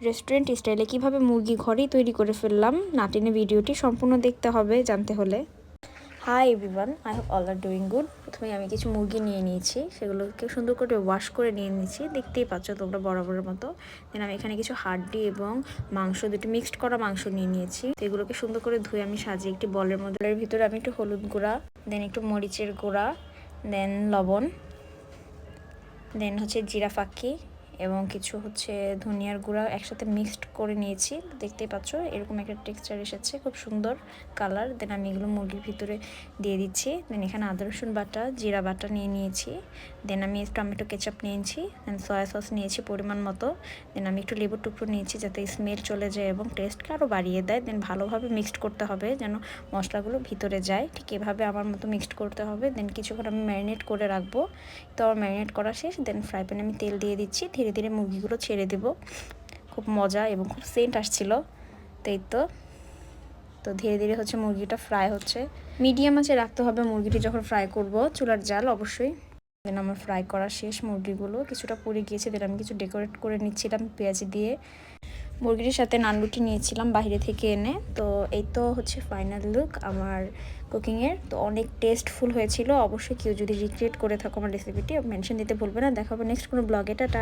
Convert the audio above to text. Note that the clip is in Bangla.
রেস্টুরেন্ট স্টাইলে কিভাবে মুরগি ঘরেই তৈরি করে ফেললাম, না টেনে ভিডিওটি সম্পূর্ণ দেখতে হবে জানতে হলে। Hi everyone, I hope all are doing good. প্রথমে আমি কিছু মুরগি নিয়ে নিয়েছি, সেগুলোকে সুন্দর করে ওয়াশ করে নিয়ে নিয়েছি, দেখতেই পাচ্ছ তোমরা বরাবরের মতো। দেন আমি এখানে কিছু হাড্ডি এবং মাংস, দুটি মিক্সড করা মাংস নিয়ে নিয়েছি। তো এগুলোকে সুন্দর করে ধুয়ে আমি সাজিয়ে একটি বলের মধ্যে, এর ভিতরে আমি একটু হলুদ গুঁড়া, দেন একটু মরিচের গুঁড়া, দেন লবণ, দেন হচ্ছে জিরা ফাঁকি এবং কিছু হচ্ছে ধনিয়ার গুঁড়া একসাথে মিক্সড করে নিয়েছি। দেখতেই পাচ্ছ এরকম একটা টেক্সচার এসেছে, খুব সুন্দর কালার। দেন আমি এগুলো মুরগির ভিতরে দিয়ে দিচ্ছি। দেন এখানে আদা রসুন বাটা, জিরা বাটা নিয়ে নিয়েছি। দেন আমি টমেটো কেচাপ নিয়েছি, দেন সয়া সস নিয়েছি পরিমাণ মতো। দেন আমি একটু লেবুর টুকরো নিয়েছি যাতে স্মেল চলে যায় এবং টেস্টকে আরও বাড়িয়ে দেয়। দেন ভালোভাবে মিক্সড করতে হবে যেন মশলাগুলো ভিতরে যায়, ঠিক এভাবে আমার মতো মিক্সড করতে হবে। দেন কিছুক্ষণ আমি ম্যারিনেট করে রাখবো। তো আমার ম্যারিনেট করা শেষ। দেন ফ্রাই প্যানে আমি তেল দিয়ে দিচ্ছি, ধীরে ধীরে মুরগিগুলো ছেড়ে দেব। খুব মজা এবং খুব সেন্ট আসছিল। তো ধীরে ধীরে হচ্ছে মুরগিটা ফ্রাই হচ্ছে, মিডিয়াম আঁচে রাখতে হবে মুরগিটি যখন ফ্রাই করব, চুলার জাল অবশ্যই। দেন আমার ফ্রাই করা শেষ, মুরগিগুলো কিছুটা পুড়ে গিয়েছে। দেন আমি কিছু ডেকোরেট করে নিচ্ছিলাম পেঁয়াজ দিয়ে। মুরগির সাথে নান রুটি নিয়েছিলাম বাইরে থেকে এনে। তো এই তো হচ্ছে ফাইনাল লুক আমার কুকিংয়ের। তো অনেক টেস্টফুল হয়েছিল। অবশ্যই কেউ যদি রিক্রিয়েট করে থাকো আমার রেসিপিটি মেনশন দিতে ভুলবে না। দেখা হবে নেক্সট কোনো ব্লগে। টাটা।